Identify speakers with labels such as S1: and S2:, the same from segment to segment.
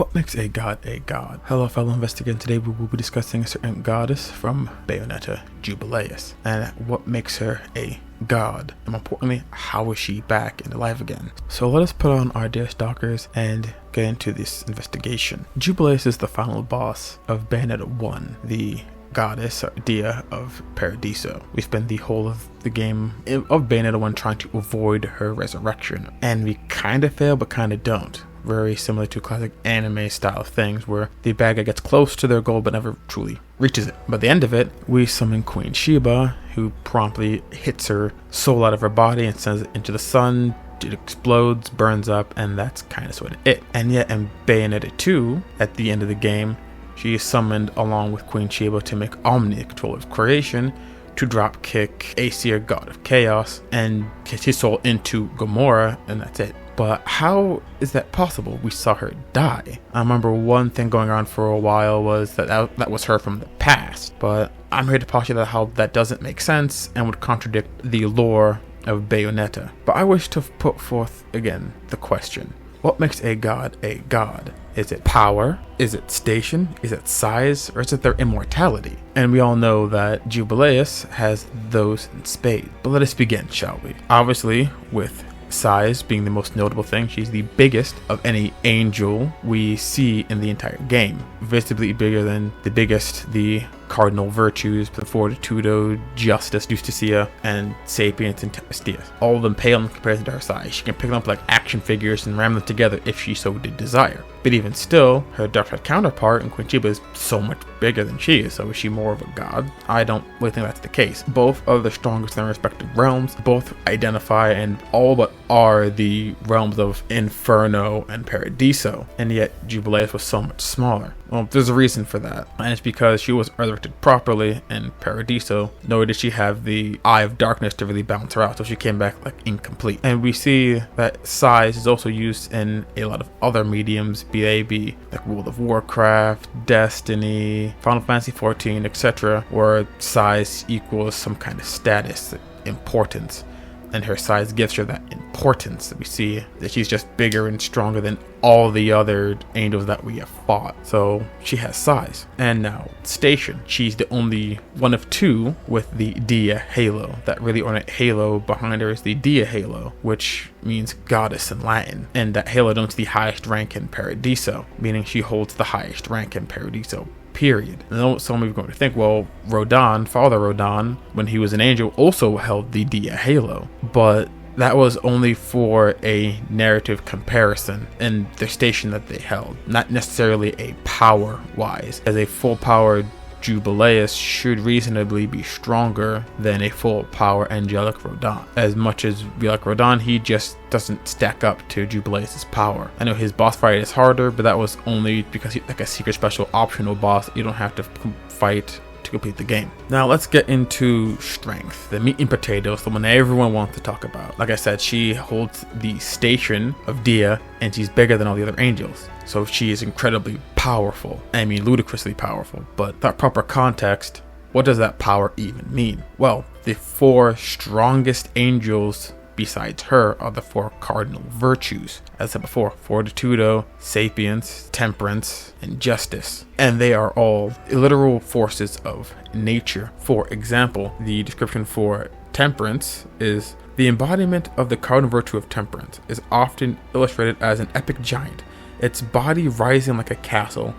S1: What makes a god a god? Hello fellow investigators, today we will be discussing a certain goddess from Bayonetta, Jubileus, and what makes her a god, and more importantly, how is she back into life again? So let us put on our dear stalkers and get into this investigation. Jubileus is the final boss of Bayonetta 1, the goddess or Dia of Paradiso. We spend the whole of the game of Bayonetta 1 trying to avoid her resurrection, and we kind of fail but kind of don't. Very similar to classic anime style things where the bad guy gets close to their goal but never truly reaches it. By the end of it, we summon Queen Sheba, who promptly hits her soul out of her body and sends it into the sun. It explodes, burns up, and that's kind of sort of it. And yet in Bayonetta 2, at the end of the game, she is summoned along with Queen Sheba to make Omni, controller of creation, to drop kick Aesir, god of chaos, and get his soul into Gamora, and that's it. But how is that possible? We saw her die. I remember one thing going on for a while was that was her from the past, but I'm here to postulate how that doesn't make sense and would contradict the lore of Bayonetta. But I wish to put forth again the question: what makes a god a god? Is it power? Is it station? Is it size? Or is it their immortality? And we all know that Jubileus has those in spades. But let us begin, shall we? Obviously, with size being the most notable thing, she's the biggest of any angel we see in the entire game. Visibly bigger than the biggest, the cardinal virtues, the Fortitudo, Justice, Justicia, and Sapience and Tempestia. All of them pale in comparison to her size. She can pick them up like action figures and ram them together if she so did desire. But even still, her dark side counterpart in Queen Sheba is so much bigger than she is, so is she more of a god? I don't really think that's the case. Both are the strongest in their respective realms, both identify and all but are the realms of Inferno and Paradiso, and yet Jubileus was so much smaller. Well, there's a reason for that, and it's because she was resurrected properly in Paradiso, nor did she have the Eye of Darkness to really balance her out, so she came back like incomplete. And we see that size is also used in a lot of other mediums, be like World of Warcraft, Destiny, Final Fantasy XIV, etc., where size equals some kind of status, importance. And her size gives her that importance that we see that she's just bigger and stronger than all the other angels that we have fought. So she has size. And now station. She's the only one of two with the Dia halo. That really ornate halo behind her is the Dia halo, which means goddess in Latin. And that halo denotes the highest rank in Paradiso, meaning she holds the highest rank in Paradiso. Period. And some of you are going to think, well, Father Rodin, when he was an angel, also held the Dia halo, but that was only for a narrative comparison in the station that they held, not necessarily a power-wise, as a full-powered Jubileus should reasonably be stronger than a full power angelic Rodin. As much as we like Rodin, he just doesn't stack up to Jubileus's power. I know his boss fight is harder, but that was only because he's like a secret special optional boss. You don't have to fight to complete the game. Now let's get into strength, the meat and potatoes, the one everyone wants to talk about. Like I said, she holds the station of Dia, and she's bigger than all the other angels. So she is incredibly powerful. I mean, ludicrously powerful. But without proper context, what does that power even mean? Well, the four strongest angels besides her are the four cardinal virtues. As I said before, Fortitudo, Sapience, Temperance, and Justice. And they are all literal forces of nature. For example, the description for Temperance is: the embodiment of the cardinal virtue of temperance is often illustrated as an epic giant, its body rising like a castle.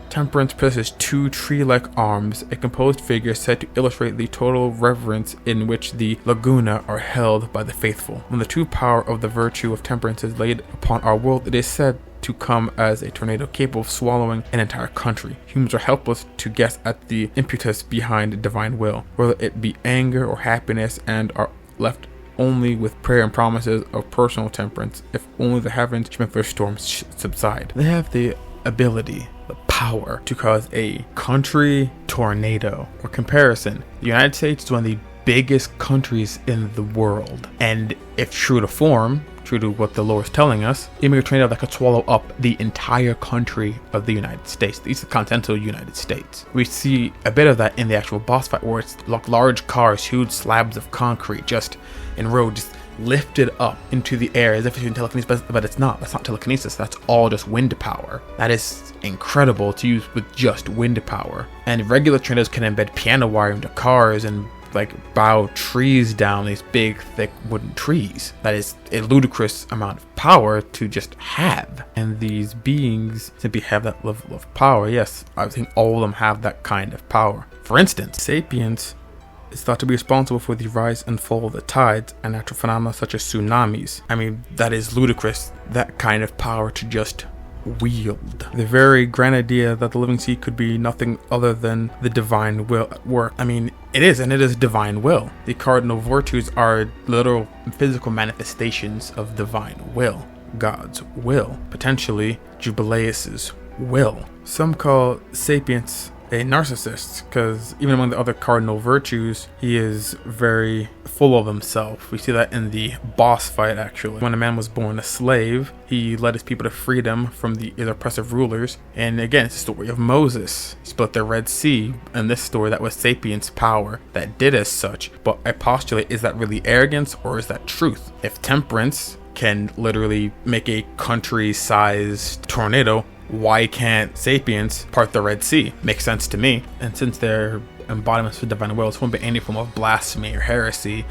S1: Temperance possesses two tree-like arms, a composed figure said to illustrate the total reverence in which the Laguna are held by the faithful. When the true power of the virtue of temperance is laid upon our world, it is said to come as a tornado capable of swallowing an entire country. Humans are helpless to guess at the impetus behind divine will, whether it be anger or happiness, and are left only with prayer and promises of personal temperance, if only the heavens should make their storms subside. They have the ability, the power, to cause a country tornado. For comparison, the United States is one of the biggest countries in the world, and if true to form, true to what the lore is telling us, you make a tornado that could swallow up the entire country of the United States, the continental United States. We see a bit of that in the actual boss fight, where it's like large cars, huge slabs of concrete just in row, just lifted up into the air as if it's in telekinesis, but it's not. That's not telekinesis. That's all just wind power. That is incredible to use with just wind power. And regular tornadoes can embed piano wire into cars and like bow trees down, these big thick wooden trees. That is a ludicrous amount of power to just have, and these beings simply have that level of power. Yes, I think all of them have that kind of power. For instance, sapiens is thought to be responsible for the rise and fall of the tides and natural phenomena such as tsunamis. I mean, that is ludicrous, that kind of power to just wield. The very grand idea that the living sea could be nothing other than the divine will at work. I mean, it is, and it is divine will. The cardinal virtues are literal physical manifestations of divine will. God's will. Potentially, Jubileus' will. Some call Sapiens a narcissist, because even among the other cardinal virtues, he is very full of himself. We see that in the boss fight, actually. When a man was born a slave, he led his people to freedom from the oppressive rulers. And again, it's the story of Moses. He split the Red Sea. In this story, that was Sapiens' power that did as such. But I postulate, is that really arrogance or is that truth? If temperance can literally make a country-sized tornado, why can't Sapiens part the Red Sea? Makes sense to me. And since they're embodiments of divine will, it won't be any form of blasphemy or heresy,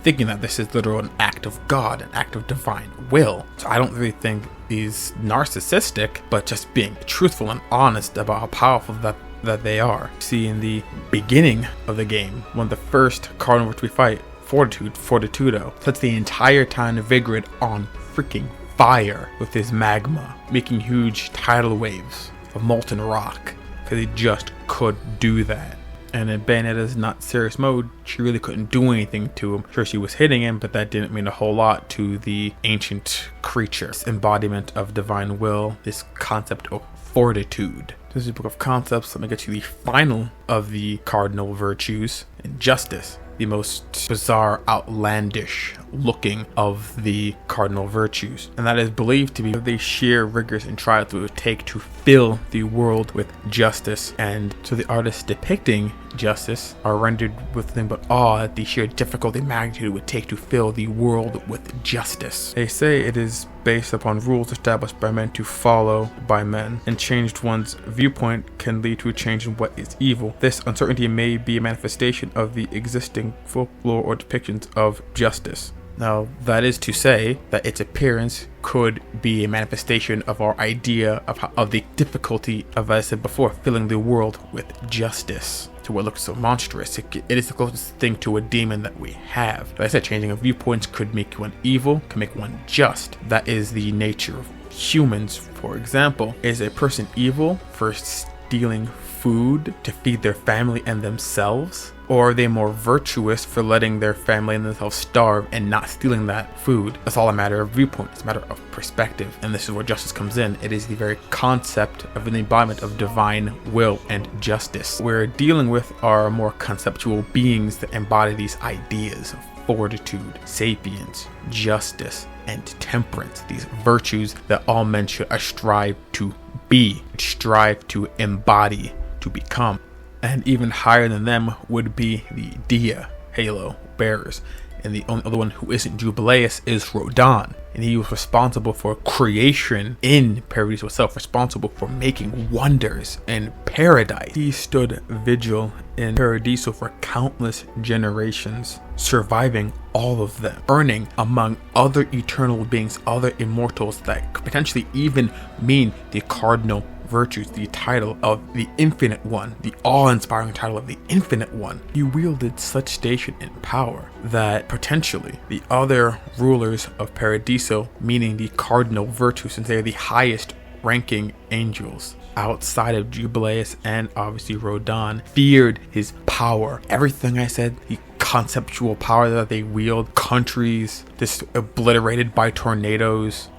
S1: thinking that this is literally an act of God, an act of divine will. So I don't really think he's narcissistic, but just being truthful and honest about how powerful that they are. See, in the beginning of the game, one of the first cardinal which we fight, Fortitudo, sets the entire town of Vigrid on freaking fire with his magma, making huge tidal waves of molten rock, because he just could do that. And in Bayonetta's not serious mode, she really couldn't do anything to him. Sure, she was hitting him, but that didn't mean a whole lot to the ancient creature. This embodiment of divine will, this concept of fortitude. This is a book of concepts. Let me get to the final of the cardinal virtues, justice. The most bizarre, outlandish looking of the cardinal virtues, and that is believed to be the sheer rigors and trials it would take to fill the world with justice. And so the artists depicting justice are rendered with nothing but awe at the sheer difficulty and magnitude it would take to fill the world with justice. They say it is based upon rules established by men to follow by men, and changed one's viewpoint can lead to a change in what is evil. This uncertainty may be a manifestation of the existing folklore or depictions of justice. Now, that is to say that its appearance could be a manifestation of our idea of the difficulty of, as I said before, filling the world with justice, to what looks so monstrous. It is the closest thing to a demon that we have. Like I said, changing of viewpoints could make one evil, can make one just. That is the nature of humans. For example, is a person evil for stealing food to feed their family and themselves? Or are they more virtuous for letting their family and themselves starve and not stealing that food? It's all a matter of viewpoint. It's a matter of perspective. And this is where justice comes in. It is the very concept of an embodiment of divine will and justice. What we're dealing with are more conceptual beings that embody these ideas of fortitude, sapience, justice, and temperance. These virtues that all men should strive to be, strive to embody, to become. And even higher than them would be the Dia, Halo bearers. And the only other one who isn't Jubileus is Rodan. And he was responsible for creation in Paradiso itself, responsible for making wonders in paradise. He stood vigil in Paradiso for countless generations, surviving all of them, earning among other eternal beings, other immortals that could potentially even mean the cardinal virtues, the title of the Infinite One, the awe-inspiring title of the Infinite One. He wielded such station and power that potentially the other rulers of Paradiso, meaning the cardinal virtues, since they are the highest ranking angels outside of Jubileus and obviously Rodan, feared his power. Everything I said, the conceptual power that they wield, countries just obliterated by tornadoes,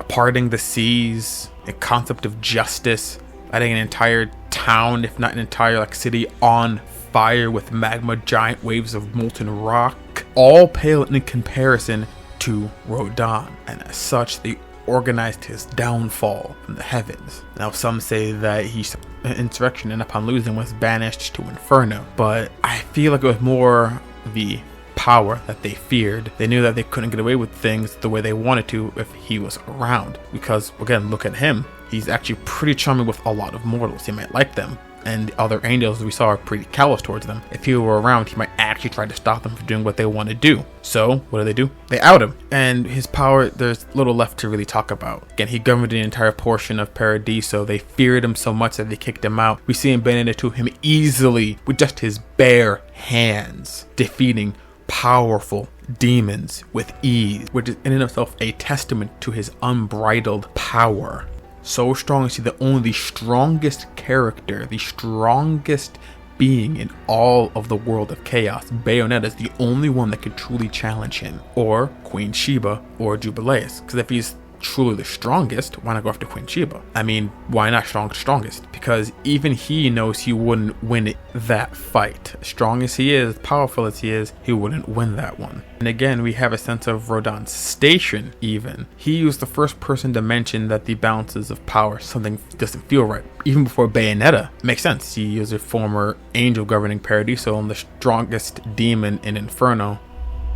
S1: parting the seas, the concept of justice, letting an entire town, if not an entire city, on fire with magma, giant waves of molten rock, all pale in comparison to Rodan. And as such, they organized his downfall from the heavens. Now some say that he's an insurrection and upon losing was banished to Inferno, but I feel like it was more the power that they feared. They knew that they couldn't get away with things the way they wanted to if he was around. Because, again, look at him. He's actually pretty charming with a lot of mortals. He might like them. And the other angels we saw are pretty callous towards them. If he were around, he might actually try to stop them from doing what they want to do. So, what do? They out him. And his power, there's little left to really talk about. Again, he governed the entire portion of Paradiso. They feared him so much that they kicked him out. We see in Bayonetta 2 him easily, with just his bare hands, defeating powerful demons with ease, which is in and of itself a testament to his unbridled power. So strong is he that only the strongest character, the strongest being in all of the world of chaos, Bayonetta, is the only one that could truly challenge him, or Queen Sheba, or Jubileus. Because if he's truly the strongest, why not go after Queen Sheba? I mean, why not strongest? Because even he knows he wouldn't win that fight. As strong as he is, powerful as he is, he wouldn't win that one. And again, we have a sense of Rodon's station even. He was the first person to mention that the balances of power, something doesn't feel right. Even before Bayonetta. Makes sense. He is a former angel governing Paradiso and the strongest demon in Inferno.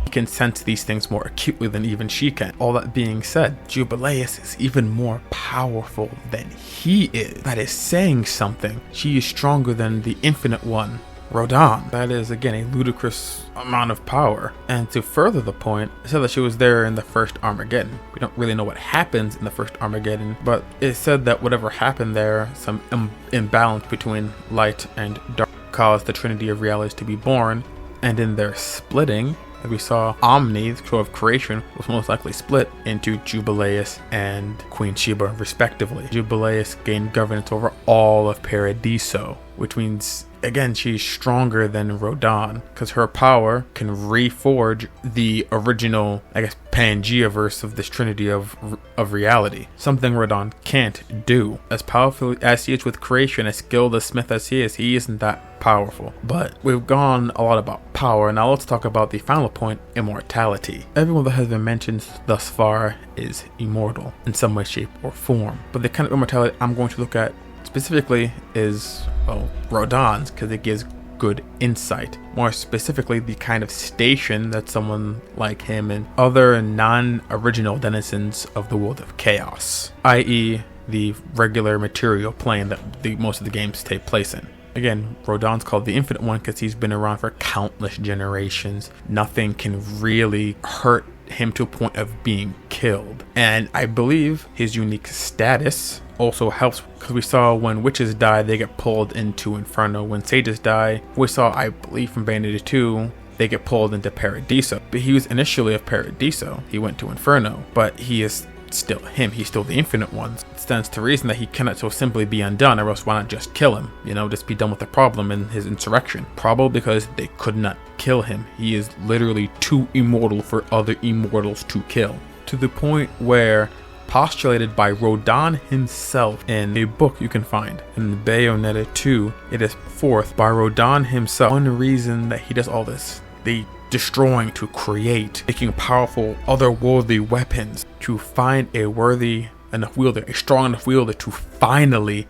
S1: He can sense these things more acutely than even she can. All that being said, Jubileus is even more powerful than he is. That is saying something. She is stronger than the Infinite One, Rodon. That is, again, a ludicrous amount of power. And to further the point, it said that she was there in the first Armageddon. We don't really know what happens in the first Armageddon, but it said that whatever happened there, some imbalance between light and dark, caused the Trinity of Realities to be born. And in their splitting, as we saw, Omni, the control of creation, was most likely split into Jubileus and Queen Sheba, respectively. Jubileus gained governance over all of Paradiso, which means, again, she's stronger than Rodon, because her power can reforge the original, I guess, Pangea-verse of this trinity of reality. Something Rodon can't do. As powerful as he is with creation, as skilled a smith as he isn't that powerful. But we've gone a lot about power. Now let's talk about the final point, immortality. Everyone that has been mentioned thus far is immortal in some way, shape, or form. But the kind of immortality I'm going to look at specifically is, well, Rodon's, because it gives good insight. More specifically, the kind of station that someone like him and other non-original denizens of the world of chaos, i.e. the regular material plane that most of the games take place in. Again, Rodon's called the Infinite One because he's been around for countless generations. Nothing can really hurt him to a point of being killed. And I believe his unique status also helps, because we saw when witches die, they get pulled into Inferno. When sages die, we saw, I believe from Bayonetta 2, they get pulled into Paradiso. But he was initially of Paradiso. He went to Inferno, but he is still him. He's still the Infinite One. It stands to reason that he cannot so simply be undone, or else why not just kill him? Just be done with the problem in his insurrection. Probably because they could not kill him. He is literally too immortal for other immortals to kill. To the point where, postulated by Rodon himself in a book you can find in Bayonetta 2, it is forth by Rodon himself. One reason that he does all this, the destroying to create, making powerful otherworldly weapons, to find a worthy enough wielder, a strong enough wielder to finally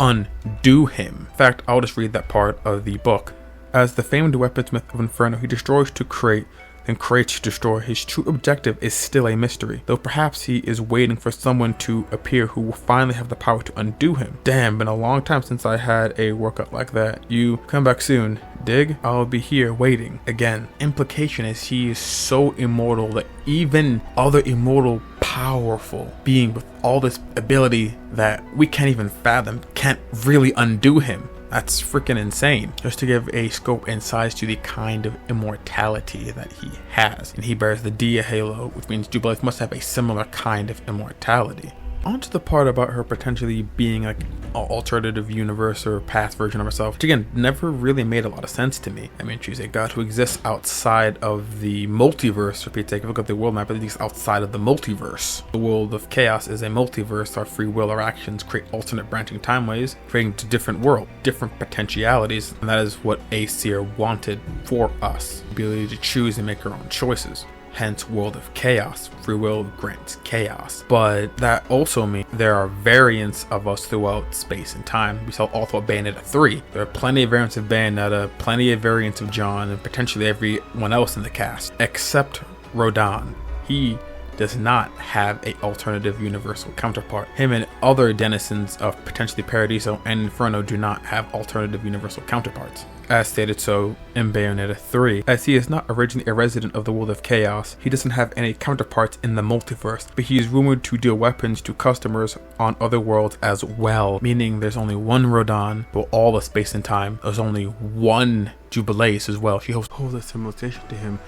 S1: undo him. In fact, I'll just read that part of the book. As the famed weaponsmith of Inferno, he destroys to create, then creates to destroy. His true objective is still a mystery, though perhaps he is waiting for someone to appear who will finally have the power to undo him. Damn, been a long time since I had a workout like that. You come back soon. Dig? I'll be here waiting. Again, implication is he is so immortal that even other immortal powerful being with all this ability that we can't even fathom can't really undo him. That's freaking insane. Just to give a scope and size to the kind of immortality that he has. And he bears the Dia halo, which means Jubileus must have a similar kind of immortality. On to the part about her potentially being like an alternative universe or past version of herself, which again never really made a lot of sense to me. I mean, she's a god who exists outside of the multiverse. For Pete's sake, if you look at the world map, it exists outside of the multiverse. The world of chaos is a multiverse. Our free will, our actions create alternate branching timeways, creating a different world, different potentialities, and that is what Aesir wanted for us. The ability to choose and make our own choices. hence world of chaos. Free will grants chaos. But that also means there are variants of us throughout space and time. We saw all throughout Bayonetta 3. There are plenty of variants of Bayonetta, plenty of variants of John, and potentially everyone else in the cast, except Rodin. He does not have a alternative universal counterpart. Him and other denizens of potentially Paradiso and Inferno do not have alternative universal counterparts, as stated so in Bayonetta 3. As he is not originally a resident of the world of chaos, he doesn't have any counterparts in the multiverse, but he is rumored to deal weapons to customers on other worlds as well, meaning there's only one Rodin for all of space and time. There's only one Jubileus as well. She holds a civilization to him.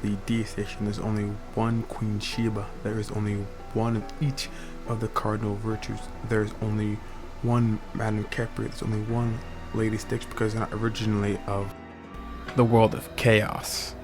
S1: The D station, there's only one Queen Sheba. There is only one of each of the cardinal virtues. There's only one Madame Capri. There's only one Lady Styx, because they're not originally of the world of chaos.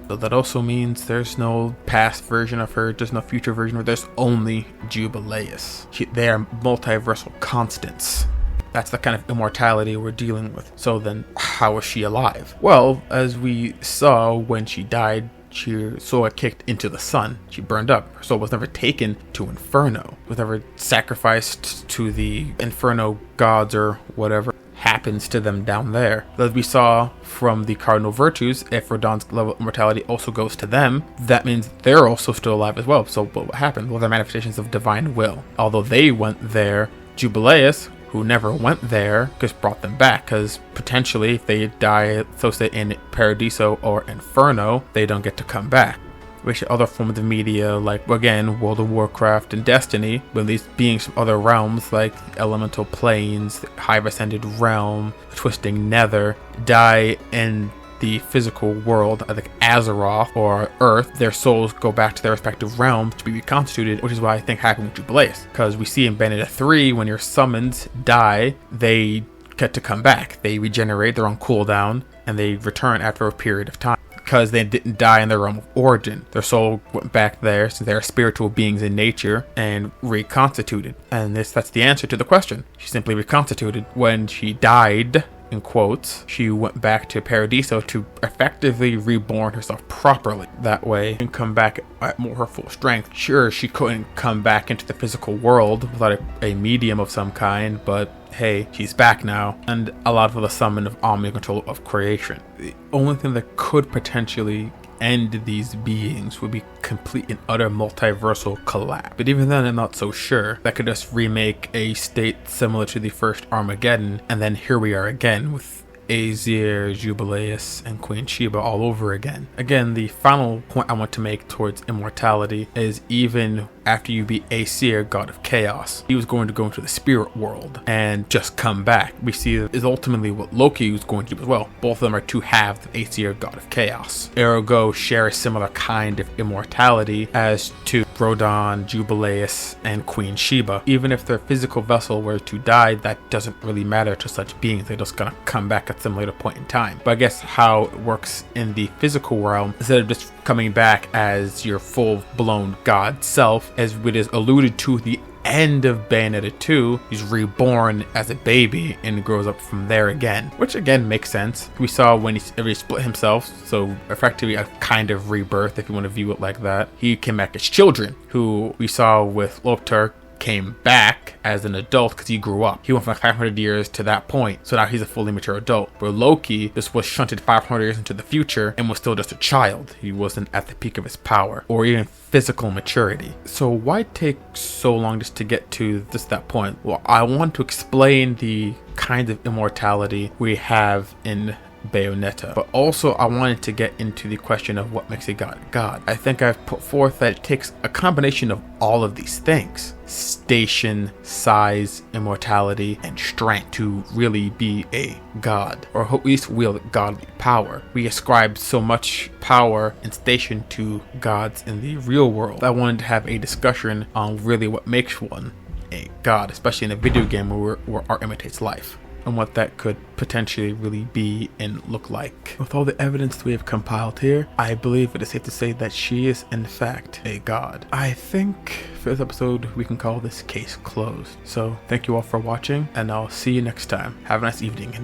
S1: So that also means there's no past version of her, there's no future version of her, there's only Jubileus. They are multiversal constants. That's the kind of immortality we're dealing with. So then, how is she alive? Well, as we saw when she died, her soul got kicked into the sun. She burned up. Her soul was never taken to Inferno. It was never sacrificed to the Inferno gods or whatever happens to them down there. As we saw from the cardinal virtues, if Rodin's level of immortality also goes to them, that means they're also still alive as well. So what happened? Well, they're manifestations of divine will. Although they went there, Jubileus, who never went there, just brought them back, because potentially if they die, so say in Paradiso or Inferno, they don't get to come back. Which other forms of media, like again World of Warcraft and Destiny, with these beings from other realms like the elemental planes, the high ascended realm, the twisting nether, die in the physical world, like Azeroth or Earth, their souls go back to their respective realms to be reconstituted, which is what I think happened with Jubileus. Because we see in Bayonetta 3, when your summons die, they get to come back. They regenerate, they're on cooldown, and they return after a period of time. Because they didn't die in their realm of origin. Their soul went back there, since they are spiritual beings in nature, and reconstituted. And that's the answer to the question. She simply reconstituted. When she died, in quotes, she went back to Paradiso to effectively reborn herself properly. That way, and come back at more her full strength. Sure, she couldn't come back into the physical world without a medium of some kind, but hey, she's back now, and allowed for the summon of omni control of creation. The only thing that could potentially end these beings would be complete and utter multiversal collapse. But even then, I'm not so sure. That could just remake a state similar to the first Armageddon, and then here we are again with Aesir, Jubileus, and Queen Sheba all over again. Again, the final point I want to make towards immortality is even after you beat Aesir, god of chaos, he was going to go into the spirit world and just come back. We see that is ultimately what Loki was going to do as well. Both of them are two halves of Aesir, god of chaos. Ergo share a similar kind of immortality as to Rodin, Jubileus, and Queen Sheba. Even if their physical vessel were to die, that doesn't really matter to such beings. They're just gonna come back at some later point in time. But I guess how it works in the physical realm, instead of just coming back as your full-blown god self, as it is alluded to at the end of Bayonetta 2, he's reborn as a baby and grows up from there again, which again makes sense. We saw when he split himself, so effectively a kind of rebirth if you want to view it like that. He came back as children, who we saw with Lopter came back as an adult because he grew up. He went from 500 years to that point, so now he's a fully mature adult. Where Loki just was shunted 500 years into the future and was still just a child. He wasn't at the peak of his power or even physical maturity. So why take so long just to get to just that point? Well, I want to explain the kind of immortality we have in Bayonetta, but also I wanted to get into the question of what makes a god a god. I think I've put forth that it takes a combination of all of these things: station, size, immortality, and strength to really be a god, or at least wield godly power. We ascribe so much power and station to gods in the real world. I wanted to have a discussion on really what makes one a god, especially in a video game where art imitates life, and what that could potentially really be and look like. With all the evidence we have compiled here, I believe it is safe to say that she is in fact a god. I think for this episode we can call this case closed. So thank you all for watching, and I'll see you next time. Have a nice evening.